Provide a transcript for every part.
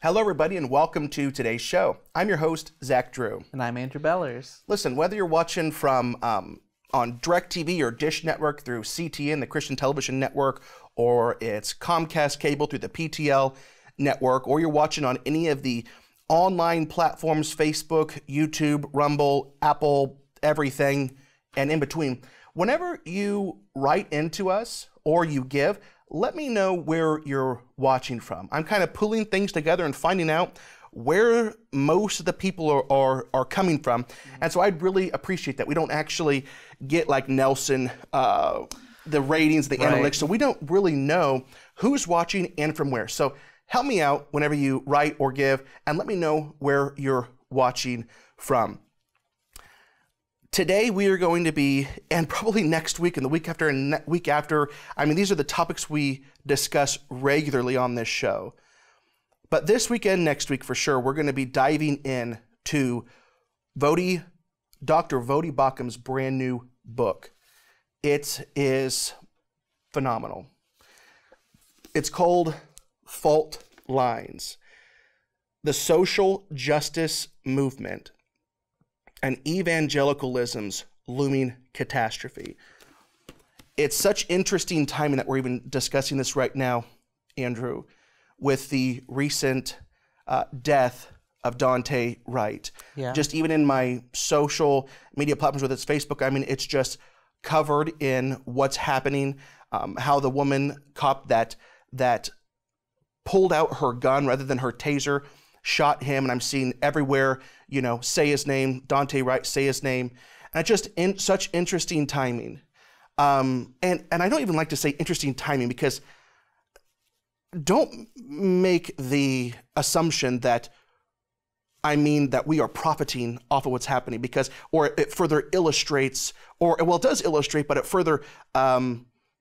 Hello, everybody, and welcome to today's show. I'm your host, Zach Drew. And I'm Andrew Bellers. Listen, whether you're watching from on DirecTV or Dish Network through CTN, the Christian Television Network, or it's Comcast Cable through the PTL Network, or you're watching on any of the online platforms, Facebook, YouTube, Rumble, Apple, everything, and in between, whenever you write into us or you give, let me know where you're watching from. I'm kind of pulling things together and finding out where most of the people are coming from. And so I'd really appreciate that. We don't actually get like Nelson, the ratings, the analytics, so we don't really know who's watching and from where. So help me out whenever you write or give, and let me know where you're watching from. Today we are going to be, and probably next week and the week after and week after, I mean, these are the topics we discuss regularly on this show. But this weekend, next week for sure, we're going to be diving in to Dr. Voddie Baucham's brand new book. It is phenomenal. It's called Fault Lines: The Social Justice Movement and Evangelicalism's Looming Catastrophe. It's such interesting timing that we're even discussing this right now, Andrew, with the recent death of Daunte Wright. Yeah. Just even in my social media platforms, whether it's Facebook, I mean, it's just covered in what's happening, how the woman cop that pulled out her gun rather than her taser, shot him, and I'm seeing everywhere, you know, say his name, Daunte Wright, say his name. And it's just such interesting timing. And I don't even like to say interesting timing, because don't make the assumption that I mean that we are profiting off of what's happening, because, or it further illustrates, or, well, it does illustrate, but it further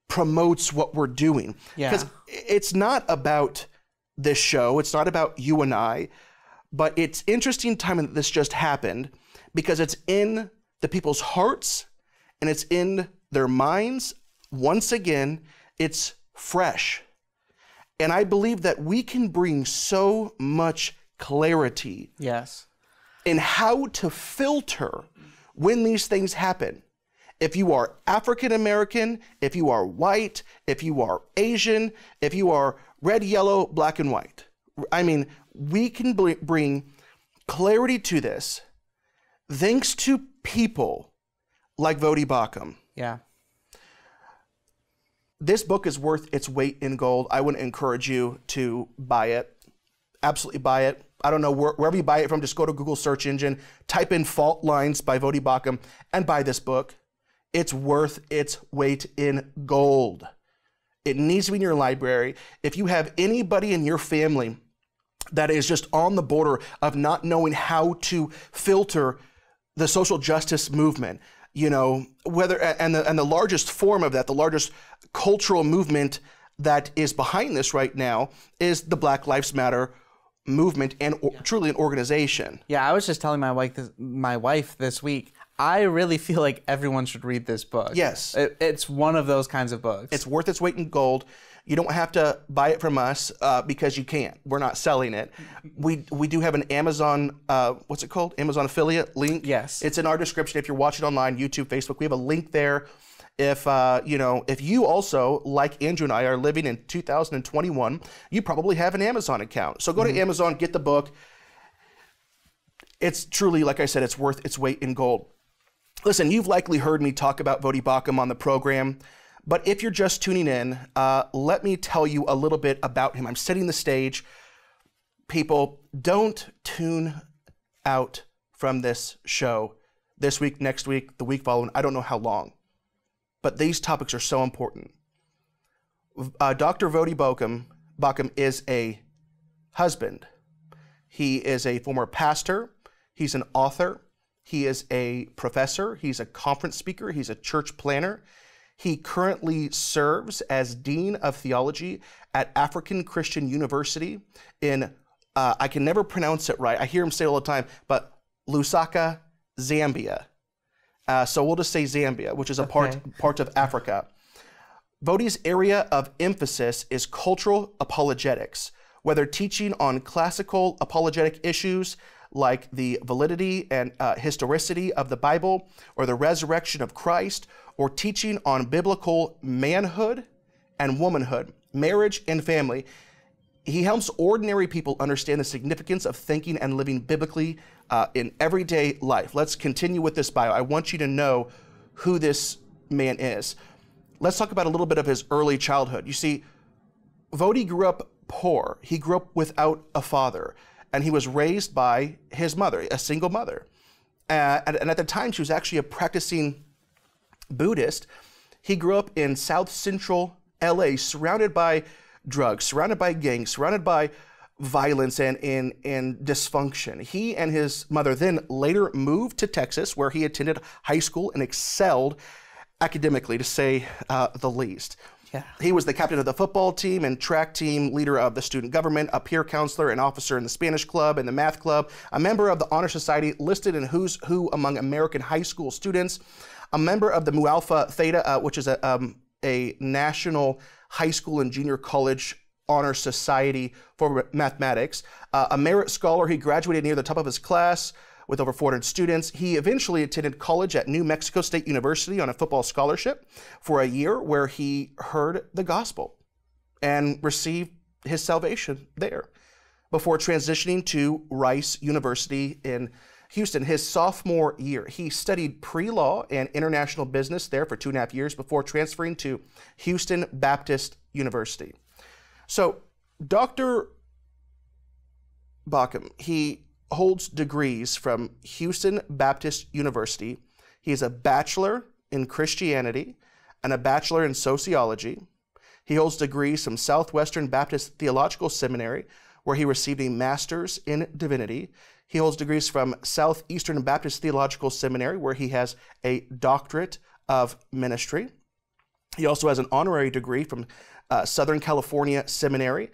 promotes what we're doing. Yeah. Because it's not about this show, it's not about you and I, but it's interesting timing that this just happened, because it's in the people's hearts and it's in their minds. Once again, it's fresh. And I believe that we can bring so much clarity in how to filter when these things happen. If you are African American, if you are white, if you are Asian, if you are red, yellow, black, and white. I mean, we can bring clarity to this thanks to people like Voddie Baucham. Yeah. This book is worth its weight in gold. I would encourage you to buy it. Absolutely buy it. I don't know wherever you buy it from, just go to Google search engine, type in Fault Lines by Voddie Baucham, and buy this book. It's worth its weight in gold. It needs to be in your library. If you have anybody in your family that is just on the border of not knowing how to filter the social justice movement, you know, whether, and the largest form of that, the largest cultural movement that is behind this right now is the Black Lives Matter movement, and truly an organization. Yeah, I was just telling my wife this week, I really feel like everyone should read this book. Yes. It's one of those kinds of books. It's worth its weight in gold. You don't have to buy it from us because you can't. We're not selling it. We do have an Amazon, what's it called? Amazon affiliate link. Yes. It's in our description if you're watching online, YouTube, Facebook. We have a link there. If if you also, like Andrew and I, are living in 2021, you probably have an Amazon account. So go to Amazon, get the book. It's truly, like I said, it's worth its weight in gold. Listen, you've likely heard me talk about Voddie Baucham on the program, but if you're just tuning in, let me tell you a little bit about him. I'm setting the stage. People, don't tune out from this show this week, next week, the week following. I don't know how long, but these topics are so important. Dr. Voddie Baucham is a husband. He is a former pastor. He's an author. He is a professor. He's a conference speaker. He's a church planner. He currently serves as Dean of Theology at African Christian University in, I can never pronounce it right. I hear him say it all the time, but Lusaka, Zambia. So we'll just say Zambia, which is a part of Africa. Voddie's area of emphasis is cultural apologetics, whether teaching on classical apologetic issues like the validity and historicity of the Bible or the resurrection of Christ, or teaching on biblical manhood and womanhood, marriage and family. He helps ordinary people understand the significance of thinking and living biblically in everyday life. Let's continue with this bio. I want you to know who this man is. Let's talk about a little bit of his early childhood. You see, Voddie grew up poor. He grew up without a father, and he was raised by his mother, a single mother. And at the time, she was actually a practicing Buddhist. He grew up in South Central LA, surrounded by drugs, surrounded by gangs, surrounded by violence and dysfunction. He and his mother then later moved to Texas, where he attended high school and excelled academically, to say the least. Yeah. He was the captain of the football team and track team, leader of the student government, a peer counselor, an officer in the Spanish club and the math club, a member of the Honor Society, listed in Who's Who among American high school students, a member of the Mu Alpha Theta, which is a national high school and junior college honor society for mathematics, a merit scholar. He graduated near the top of his class with over 400 students. He eventually attended college at New Mexico State University on a football scholarship for a year, where he heard the gospel and received his salvation there before transitioning to Rice University in Houston. His sophomore year, he studied pre-law and international business there for 2.5 years before transferring to Houston Baptist University. So Dr. Baucham, he holds degrees from Houston Baptist University. He is a bachelor in Christianity and a bachelor in sociology. He holds degrees from Southwestern Baptist Theological Seminary, where he received a master's in divinity. He holds degrees from Southeastern Baptist Theological Seminary, where he has a doctorate of ministry. He also has an honorary degree from Southern California Seminary,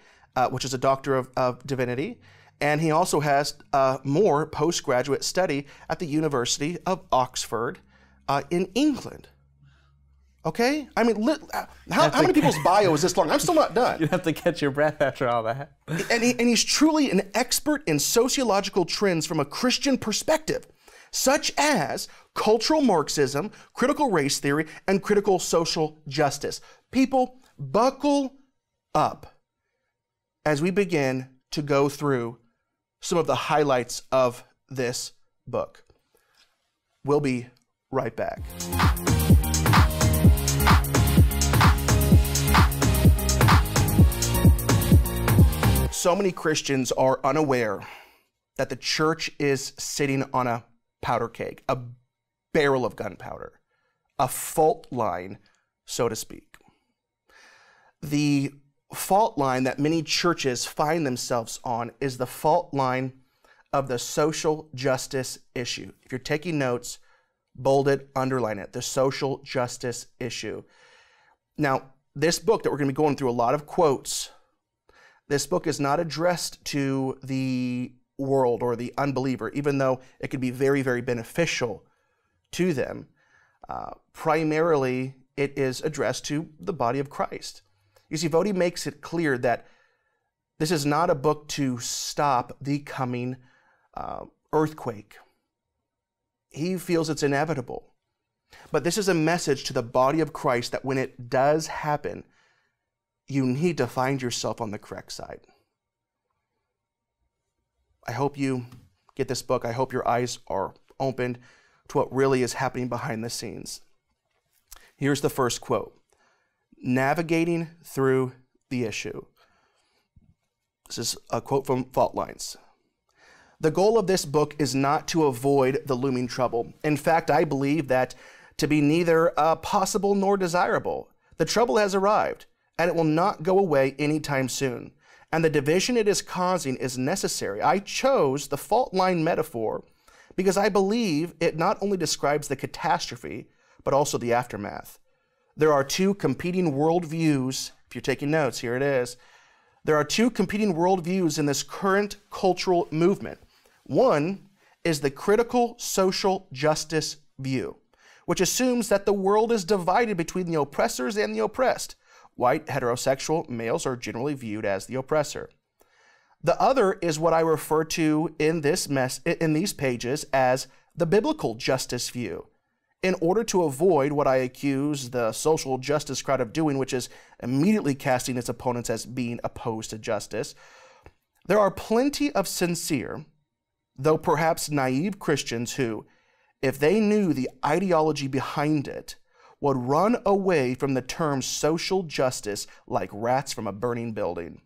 which is a doctor of divinity. And he also has more postgraduate study at the University of Oxford in England. Okay? I mean, how many people's bio is this long? I'm still not done. You have to catch your breath after all that. And he's truly an expert in sociological trends from a Christian perspective, such as cultural Marxism, critical race theory, and critical social justice. People, buckle up as we begin to go through some of the highlights of this book. We'll be right back. So many Christians are unaware that the church is sitting on a powder keg, a barrel of gunpowder, a fault line, so to speak. The fault line that many churches find themselves on is the fault line of the social justice issue. If you're taking notes, bold it, underline it, the social justice issue. Now, this book that we're going to be going through a lot of quotes, this book is not addressed to the world or the unbeliever, even though it could be very, very beneficial to them. Primarily, it is addressed to the body of Christ. You see, Voddie makes it clear that this is not a book to stop the coming earthquake. He feels it's inevitable. But this is a message to the body of Christ that when it does happen, you need to find yourself on the correct side. I hope you get this book. I hope your eyes are opened to what really is happening behind the scenes. Here's the first quote. Navigating through the issue. This is a quote from Fault Lines. The goal of this book is not to avoid the looming trouble. In fact, I believe that to be neither possible nor desirable. The trouble has arrived, and it will not go away anytime soon. And the division it is causing is necessary. I chose the fault line metaphor because I believe it not only describes the catastrophe, but also the aftermath. There are two competing worldviews. If you're taking notes, here it is. There are two competing worldviews in this current cultural movement. One is the critical social justice view, which assumes that the world is divided between the oppressors and the oppressed. White, heterosexual males are generally viewed as the oppressor. The other is what I refer to in these pages as the biblical justice view. In order to avoid what I accuse the social justice crowd of doing, which is immediately casting its opponents as being opposed to justice, there are plenty of sincere, though perhaps naive Christians who, if they knew the ideology behind it, would run away from the term social justice like rats from a burning building.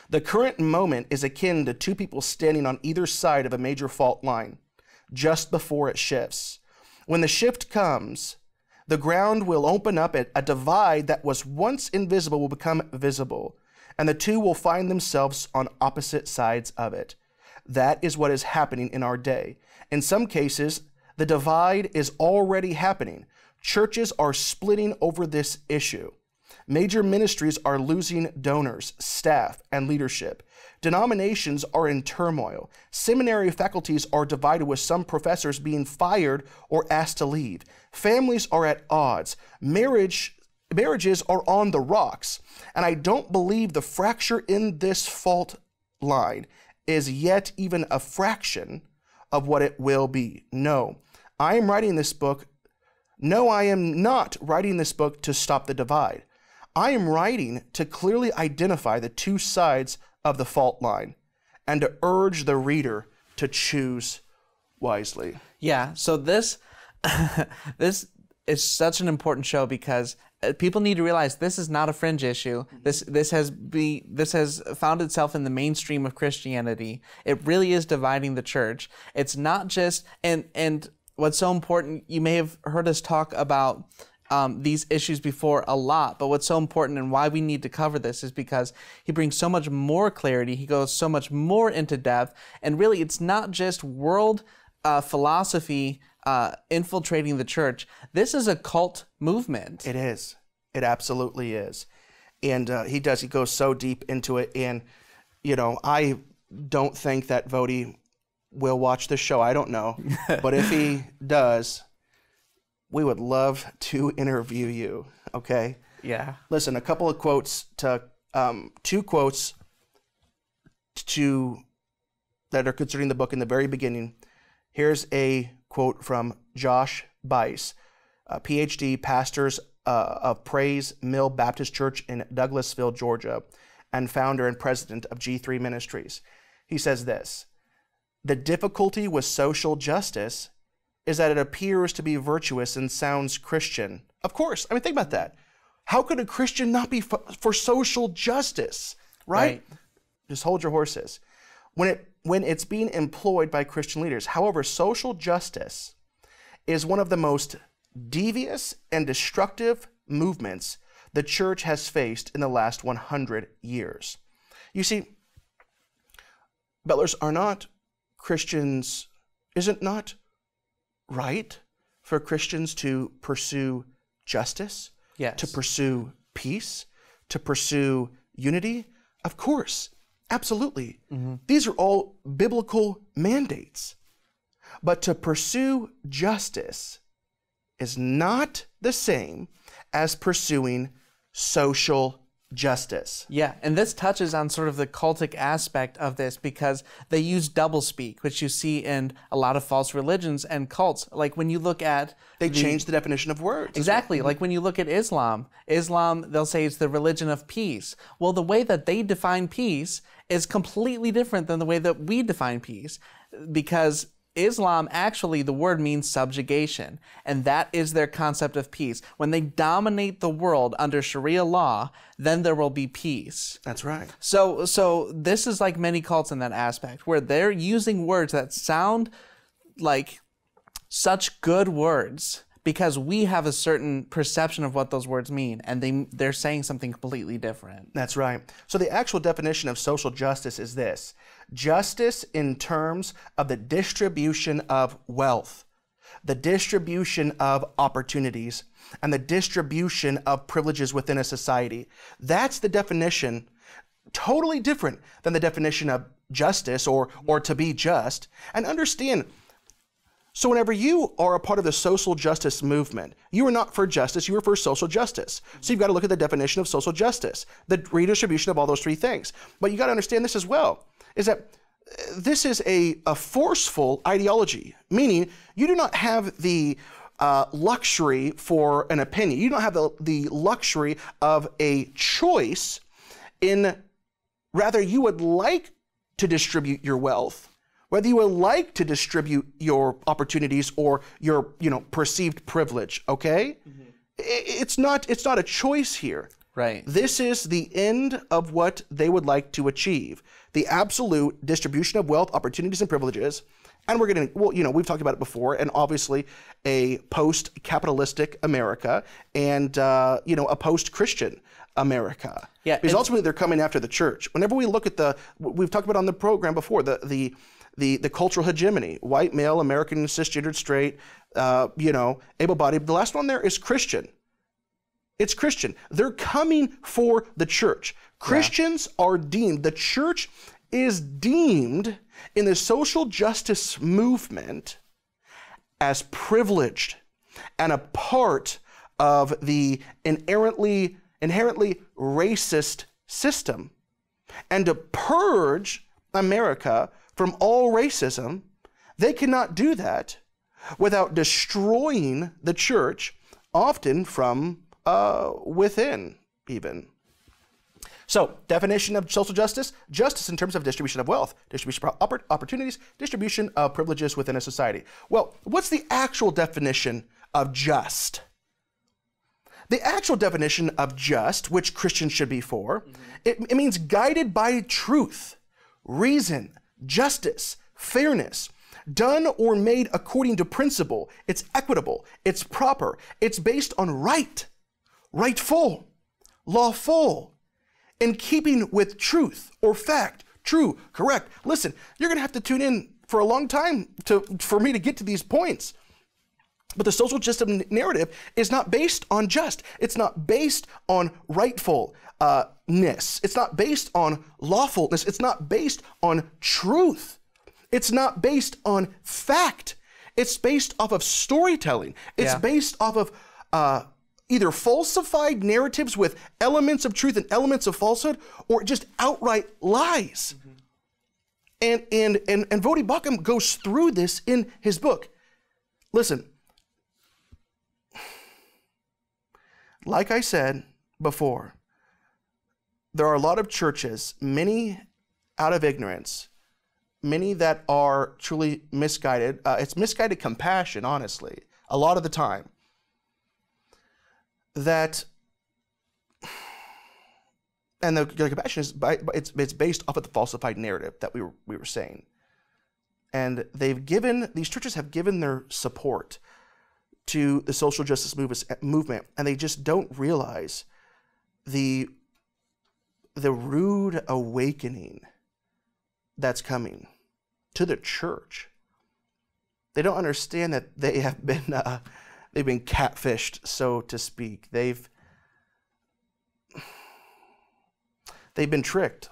The current moment is akin to two people standing on either side of a major fault line, just before it shifts. When the shift comes, the ground will open up, a divide that was once invisible will become visible, and the two will find themselves on opposite sides of it. That is what is happening in our day. In some cases, the divide is already happening. Churches are splitting over this issue. Major ministries are losing donors, staff, and leadership. Denominations are in turmoil. Seminary faculties are divided, with some professors being fired or asked to leave. Families are at odds. Marriages are on the rocks. And I don't believe the fracture in this fault line is yet even a fraction of what it will be. No, I am writing this book. No, I am not writing this book to stop the divide. I am writing to clearly identify the two sides of the fault line and to urge the reader to choose wisely. Yeah, so this this is such an important show because people need to realize this is not a fringe issue. This has found itself in the mainstream of Christianity. It really is dividing the church. It's not just and what's so important, you may have heard us talk about these issues before a lot, but what's so important and why we need to cover this is because he brings so much more clarity, he goes so much more into depth, and really it's not just world philosophy infiltrating the church. This is a cult movement. It is. It absolutely is. And he goes so deep into it, and, I don't think that Voddie will watch the show. I don't know. But if he does, we would love to interview you, okay? Yeah. Listen, a couple of quotes two quotes that are concerning the book in the very beginning. Here's a quote from Josh Bice, a PhD, pastors of Praise Mill Baptist Church in Douglasville, Georgia, and founder and president of G3 Ministries. He says this: "The difficulty with social justice is that it appears to be virtuous and sounds Christian." Of course. I mean, think about that. How could a Christian not be for social justice, right? Just hold your horses. When it's being employed by Christian leaders. However, social justice is one of the most devious and destructive movements the church has faced in the last 100 years. You see, Bellers, is it not right for Christians to pursue justice? Yes. To pursue peace? To pursue unity? Of course. Absolutely. Mm-hmm. These are all biblical mandates. But to pursue justice is not the same as pursuing social justice. Yeah, and this touches on sort of the cultic aspect of this because they use doublespeak, which you see in a lot of false religions and cults. Like when you look at... They change the definition of words. Exactly. Like when you look at Islam, they'll say it's the religion of peace. Well, the way that they define peace is completely different than the way that we define peace, because Islam, actually, the word means subjugation, and that is their concept of peace. When they dominate the world under Sharia law, then there will be peace. That's right. So this is like many cults in that aspect, where they're using words that sound like such good words because we have a certain perception of what those words mean, and they're saying something completely different. That's right. So the actual definition of social justice is this: justice in terms of the distribution of wealth, the distribution of opportunities, and the distribution of privileges within a society. That's the definition, totally different than the definition of justice or to be just. And understand, So whenever you are a part of the social justice movement, you are not for justice, you are for social justice. So you've got to look at the definition of social justice, the redistribution of all those three things. But you got to understand this as well, is that this is a forceful ideology, meaning you do not have the luxury for an opinion. You don't have the luxury of a choice rather you would like to distribute your wealth, whether you would like to distribute your opportunities or your perceived privilege, okay? Mm-hmm. It's not a choice here. Right. This is the end of what they would like to achieve. The absolute distribution of wealth, opportunities, and privileges. And we're getting, we've talked about it before, and obviously a post-capitalistic America and, a post-Christian America. Yeah. Because ultimately they're coming after the church. Whenever we look at we've talked about on the program before, the cultural hegemony, white, male, American, cisgendered, straight, able-bodied. The last one there is Christian. It's Christian. They're coming for the church. Christians are deemed, the church is deemed in the social justice movement as privileged and a part of the inherently racist system. And to purge America from all racism, they cannot do that without destroying the church, often from within even. So, definition of social justice: justice in terms of distribution of wealth, distribution of opportunities, distribution of privileges within a society. Well, what's the actual definition of just? The actual definition of just, which Christians should be for, it means guided by truth, reason, justice, fairness, done or made according to principle. It's equitable, it's proper, it's based on right, rightful, lawful, in keeping with truth or fact, true, correct. Listen, you're going to have to tune in for a long time for me to get to these points. But the social justice narrative is not based on just. It's not based on rightfulness. It's not based on lawfulness. It's not based on truth. It's not based on fact. It's based off of storytelling. It's based off of either falsified narratives with elements of truth and elements of falsehood, or just outright lies. Mm-hmm. And Voddie Baucham goes through this in his book. Listen, like I said before, there are a lot of churches, many out of ignorance, many that are truly misguided. It's misguided compassion, honestly, a lot of the time. And the compassion is it's based off of the falsified narrative that we were saying. And these churches have given their support to the social justice movement, and they just don't realize the rude awakening that's coming to the church. They don't understand that they have been they've been catfished, so to speak. They've been tricked.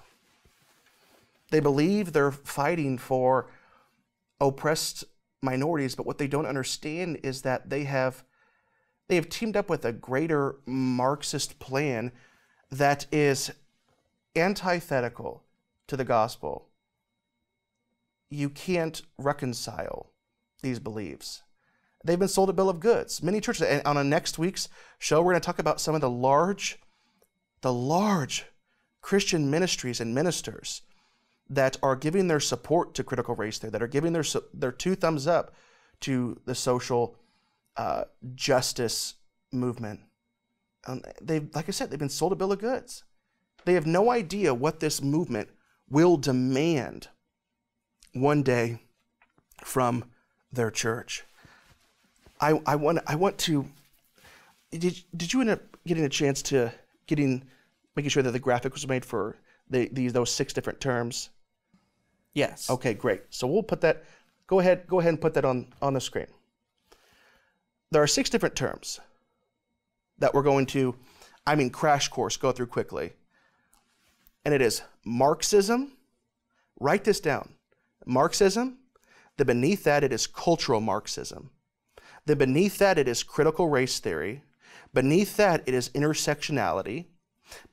They believe they're fighting for oppressed minorities, but what they don't understand is that they have teamed up with a greater Marxist plan that is antithetical to the gospel. You can't reconcile these beliefs. They've been sold a bill of goods. Many churches, and on next week's show, we're going to talk about some of the large Christian ministries and ministers that are giving their support to critical race theory, that are giving their two thumbs up to the social justice movement. Like I said, they've been sold a bill of goods. They have no idea what this movement will demand one day from their church. I want to. Did you end up getting a chance to making sure that the graphic was made for those 6 different terms? Yes. Okay, great. So we'll put that. Go ahead and put that on the screen. There are 6 different terms that we're going to, crash course, go through quickly. And it is Marxism. Write this down. Marxism, Then beneath that, it is cultural Marxism. Then beneath that, it is critical race theory. Beneath that, it is intersectionality.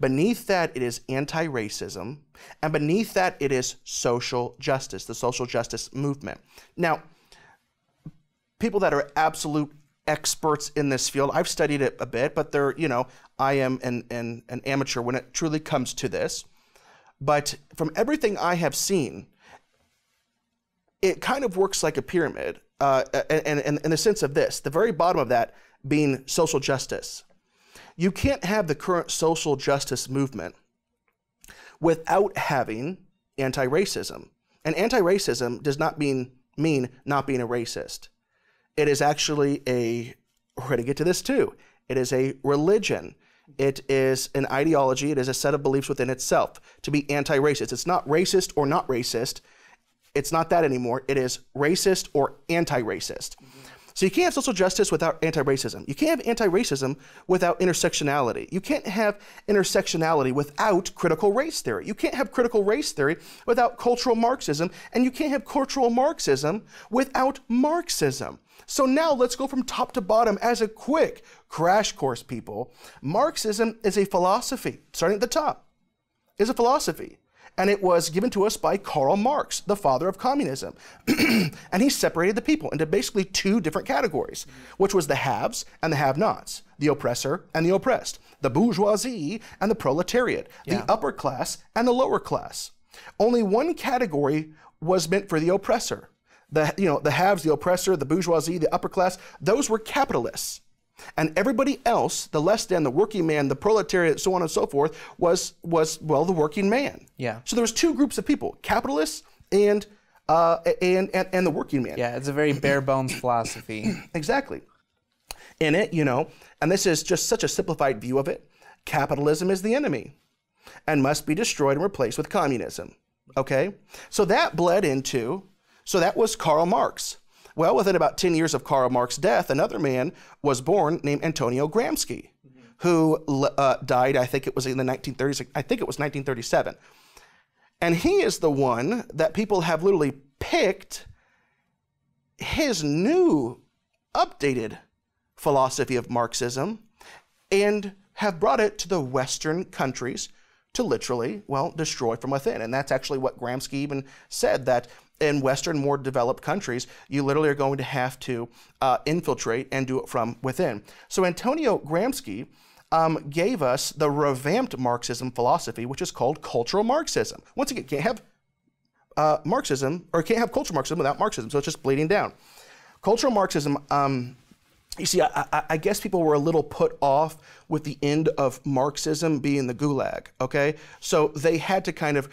Beneath that, it is anti-racism. And beneath that, it is social justice, the social justice movement. Now, people that are absolute experts in this field, I've studied it a bit, but they're, you know, I am an amateur when it truly comes to this. But from everything I have seen, it kind of works like a pyramid, and in the sense of this, the very bottom of that being social justice. You can't have the current social justice movement without having anti-racism. And anti-racism does not mean not being a racist. It is actually we're going to get to this too, it is a religion. It is an ideology. It is a set of beliefs within itself to be anti-racist. It's not racist or not racist. It's not that anymore. It is racist or anti-racist. So you can't have social justice without anti-racism. You can't have anti-racism without intersectionality. You can't have intersectionality without critical race theory. You can't have critical race theory without cultural Marxism, and you can't have cultural Marxism without Marxism. So now let's go from top to bottom as a quick crash course, people. Marxism is a philosophy, starting at the top, is a philosophy. And it was given to us by Karl Marx, the father of communism. And he separated the people into basically two different categories, which was the haves and the have-nots, the oppressor and the oppressed, the bourgeoisie and the proletariat, the upper class and the lower class. Only one category was meant for the oppressor. The haves, the oppressor, the bourgeoisie, the upper class, those were capitalists. And everybody else, the less than, the working man, the proletariat, so on and so forth, was well, the working man. Yeah. So there was two groups of people, capitalists and the working man. Yeah, it's a very bare bones philosophy. Exactly. In it, you know, and this is just such a simplified view of it, capitalism is the enemy and must be destroyed and replaced with communism. Okay? So that that was Karl Marx. Well, within about 10 years of Karl Marx's death, another man was born named Antonio Gramsci, who died, I think it was in the 1930s, I think it was 1937. And he is the one that people have literally picked his new, updated philosophy of Marxism and have brought it to the Western countries to literally, well, destroy from within. And that's actually what Gramsci even said, that in Western, more developed countries, you literally are going to have to infiltrate and do it from within. So Antonio Gramsci gave us the revamped Marxism philosophy, which is called cultural Marxism. Once again, can't have Marxism, or can't have cultural Marxism without Marxism, so it's just bleeding down. Cultural Marxism, you see, I guess people were a little put off with the end of Marxism being the Gulag, okay? So they had to kind of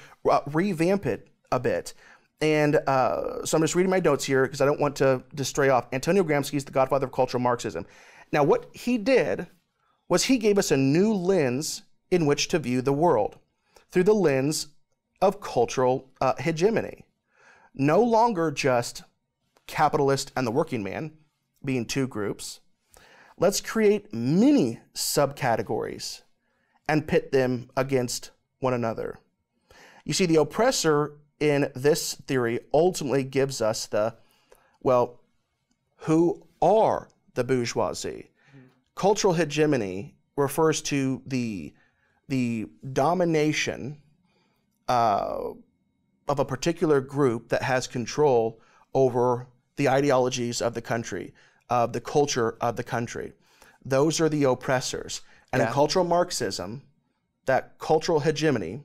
revamp it a bit. And so I'm just reading my notes here because I don't want to stray off. Antonio Gramsci is the godfather of cultural Marxism. Now, what he did was he gave us a new lens in which to view the world, through the lens of cultural hegemony. No longer just capitalist and the working man being two groups. Let's create many subcategories and pit them against one another. You see, the oppressor in this theory ultimately gives us who are the bourgeoisie? Cultural hegemony refers to the domination of a particular group that has control over the ideologies of the country, of the culture of the country. Those are the oppressors. And in cultural Marxism, that cultural hegemony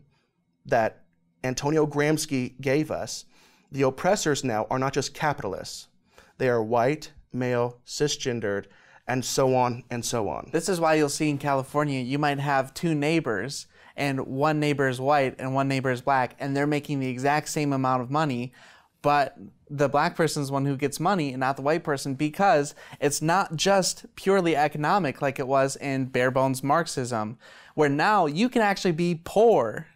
that Antonio Gramsci gave us, the oppressors now are not just capitalists. They are white, male, cisgendered, and so on and so on. This is why you'll see in California, you might have two neighbors, and one neighbor is white and one neighbor is black, and they're making the exact same amount of money, but the black person is the one who gets money and not the white person, because it's not just purely economic like it was in bare bones Marxism, where now you can actually be poor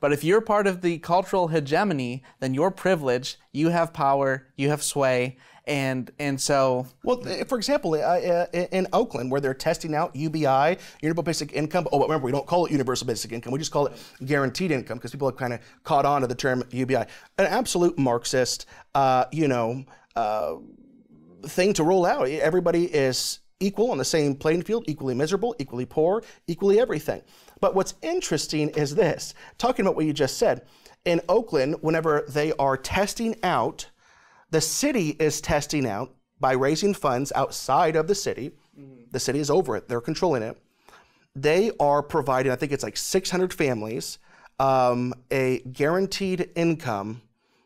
But if you're part of the cultural hegemony, then you're privileged, you have power, you have sway, and so... Well, for example, in Oakland, where they're testing out UBI, Universal Basic Income, oh, remember, we don't call it Universal Basic Income, we just call it guaranteed income, because people have kind of caught on to the term UBI. An absolute Marxist, thing to roll out. Everybody is equal on the same playing field, equally miserable, equally poor, equally everything. But what's interesting is this, talking about what you just said, in Oakland, whenever they are testing out, the city is testing out by raising funds outside of the city. The city is over it, they're controlling it. They are providing, I think it's like 600 families, a guaranteed income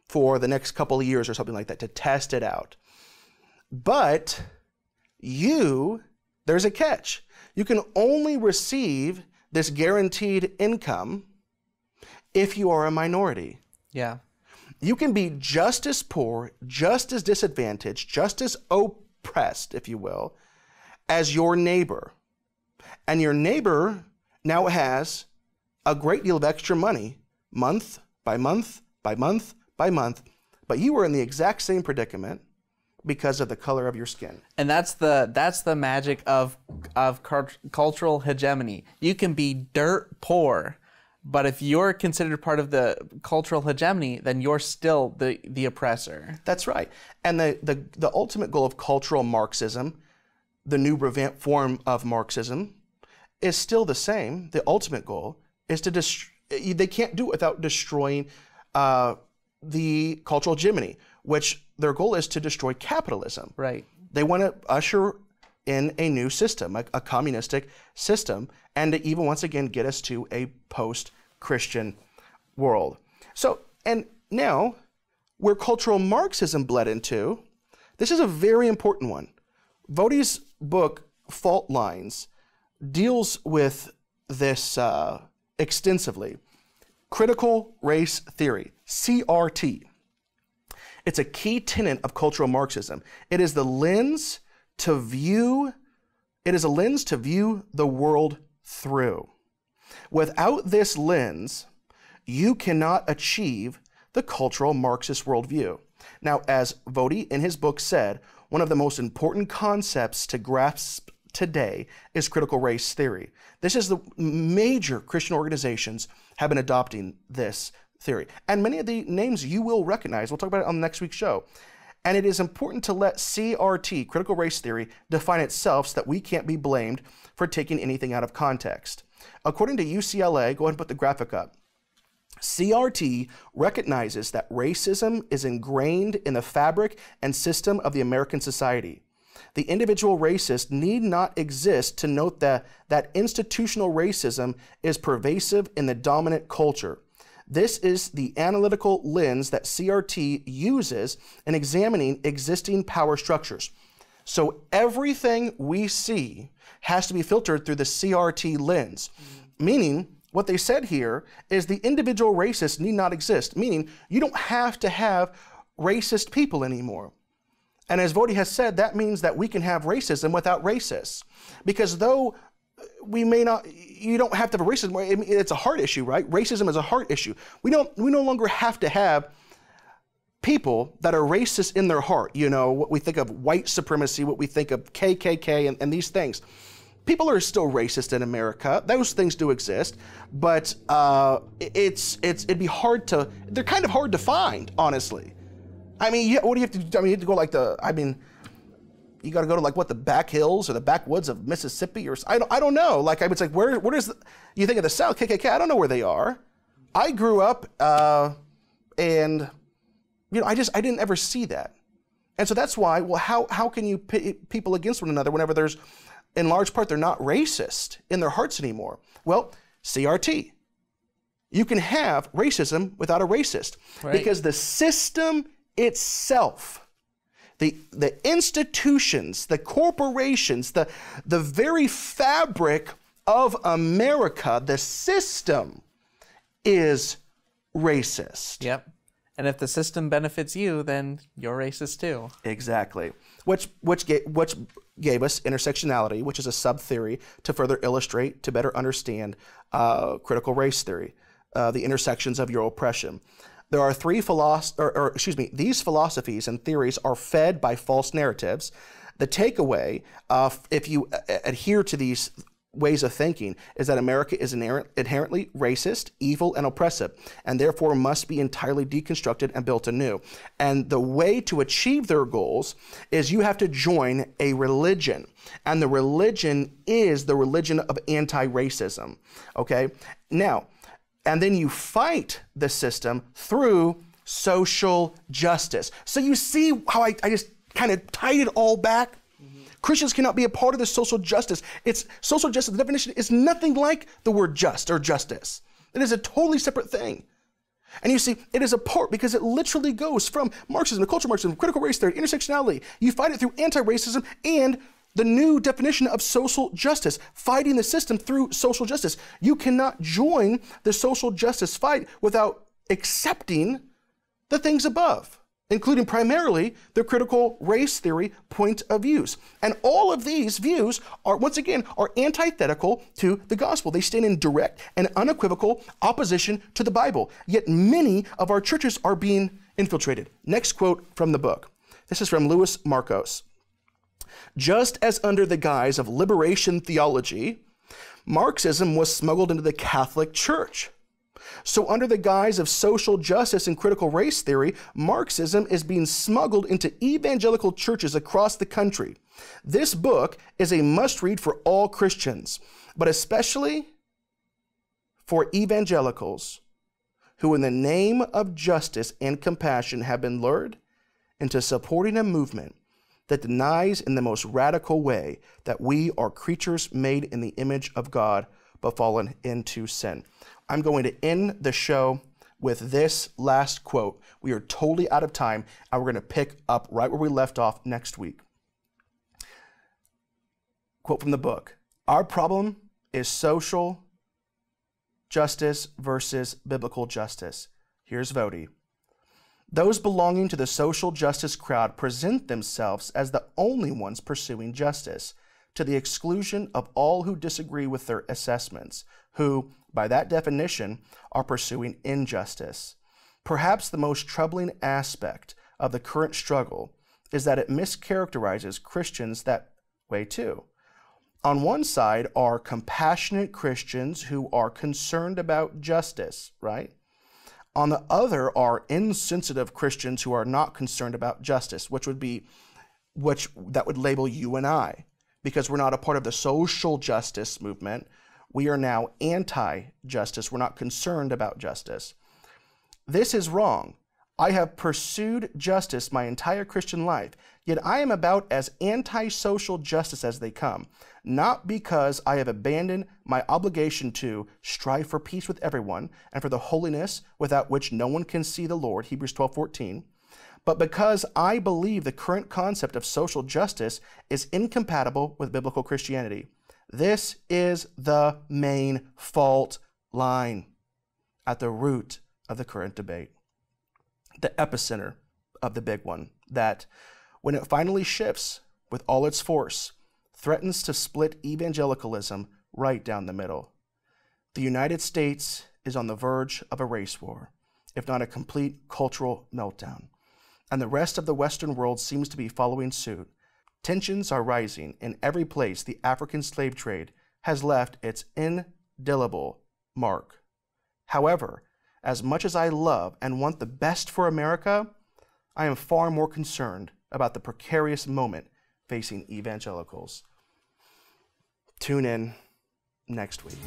for the next couple of years or something like that to test it out. But there's a catch. You can only receive this guaranteed income if you are a minority. Yeah. You can be just as poor, just as disadvantaged, just as oppressed, if you will, as your neighbor. And your neighbor now has a great deal of extra money, month by month by month by month, but you are in the exact same predicament because of the color of your skin. And that's the magic of cultural hegemony. You can be dirt poor, but if you're considered part of the cultural hegemony, then you're still the oppressor. That's right. And the ultimate goal of cultural Marxism, the new revamped form of Marxism, is still the same. The ultimate goal is to they can't do it without destroying the cultural hegemony, which their goal is to destroy capitalism. Right. They want to usher in a new system, a communistic system, and to even once again get us to a post-Christian world. So, and now, where cultural Marxism bled into, this is a very important one. Voddie's book, Fault Lines, deals with this extensively. Critical race theory, CRT. It's a key tenet of cultural Marxism. It is a lens to view the world through. Without this lens, you cannot achieve the cultural Marxist worldview. Now, as Voddie in his book said, one of the most important concepts to grasp today is critical race theory. This is the major Christian organizations have been adopting this theory. And many of the names you will recognize. We'll talk about it on next week's show. And it is important to let CRT, critical race theory, define itself so that we can't be blamed for taking anything out of context. According to UCLA, go ahead and put the graphic up. CRT recognizes that racism is ingrained in the fabric and system of the American society. The individual racist need not exist to note that institutional racism is pervasive in the dominant culture. This is the analytical lens that CRT uses in examining existing power structures. So everything we see has to be filtered through the CRT lens, meaning what they said here is the individual racist need not exist, meaning you don't have to have racist people anymore. And as Voddie has said, that means that we can have racism without racists. Because though we may not, you don't have to have a racism, it's a heart issue, right? Racism is a heart issue. We no longer have to have people that are racist in their heart. You know, what we think of white supremacy, what we think of KKK and these things. People are still racist in America. Those things do exist, but it'd be hard to, they're kind of hard to find, honestly. I mean, what do you have to do? I mean, you have to go like you got to go to like what, the back hills or the backwoods of Mississippi or I don't know. Like it's like where does you think of the South KKK? I don't know where they are. I grew up and you know I didn't ever see that, and so that's why. Well, how can you pit people against one another whenever there's in large part they're not racist in their hearts anymore? Well, CRT. You can have racism without a racist, right? Because the system itself, the institutions, the corporations, the very fabric of America, the system is racist. Yep. And if the system benefits you, then you're racist too. Exactly. Which gave us intersectionality, which is a sub-theory to further illustrate, to better understand critical race theory. the intersections of your oppression. There are these philosophies and theories are fed by false narratives. The takeaway, if you adhere to these ways of thinking, is that America is inherently racist, evil, and oppressive, and therefore must be entirely deconstructed and built anew. And the way to achieve their goals is you have to join a religion, and the religion is the religion of anti-racism, okay? Now, and then you fight the system through social justice. So you see how I just kind of tied it all back? Christians cannot be a part of the social justice. It's social justice. The definition is nothing like the word just or justice. It is a totally separate thing. And you see, it is a part because it literally goes from Marxism to cultural Marxism, critical race theory, intersectionality. You fight it through anti-racism and the new definition of social justice, fighting the system through social justice. You cannot join the social justice fight without accepting the things above, including primarily the critical race theory point of views. And all of these views are, once again, are antithetical to the gospel. They stand in direct and unequivocal opposition to the Bible. Yet many of our churches are being infiltrated. Next quote from the book. This is from Louis Markos. Just as under the guise of liberation theology, Marxism was smuggled into the Catholic Church, so under the guise of social justice and critical race theory, Marxism is being smuggled into evangelical churches across the country. This book is a must-read for all Christians, but especially for evangelicals who in the name of justice and compassion have been lured into supporting a movement that denies in the most radical way that we are creatures made in the image of God but fallen into sin. I'm going to end the show with this last quote. We are totally out of time, and we're going to pick up right where we left off next week. Quote from the book. Our problem is social justice versus biblical justice. Here's Voddie. Those belonging to the social justice crowd present themselves as the only ones pursuing justice, to the exclusion of all who disagree with their assessments, who, by that definition, are pursuing injustice. Perhaps the most troubling aspect of the current struggle is that it mischaracterizes Christians that way too. On one side are compassionate Christians who are concerned about justice, right? On the other are insensitive Christians who are not concerned about justice, that would label you and I, because we're not a part of the social justice movement. We are now anti-justice. We're not concerned about justice. This is wrong. I have pursued justice my entire Christian life, yet I am about as anti-social justice as they come, not because I have abandoned my obligation to strive for peace with everyone and for the holiness without which no one can see the Lord, Hebrews 12:14, but because I believe the current concept of social justice is incompatible with biblical Christianity. This is the main fault line at the root of the current debate. The epicenter of the big one that, when it finally shifts with all its force, threatens to split evangelicalism right down the middle. The United States is on the verge of a race war, if not a complete cultural meltdown, and the rest of the Western world seems to be following suit. Tensions are rising in every place the African slave trade has left its indelible mark. However, as much as I love and want the best for America, I am far more concerned about the precarious moment facing evangelicals. Tune in next week.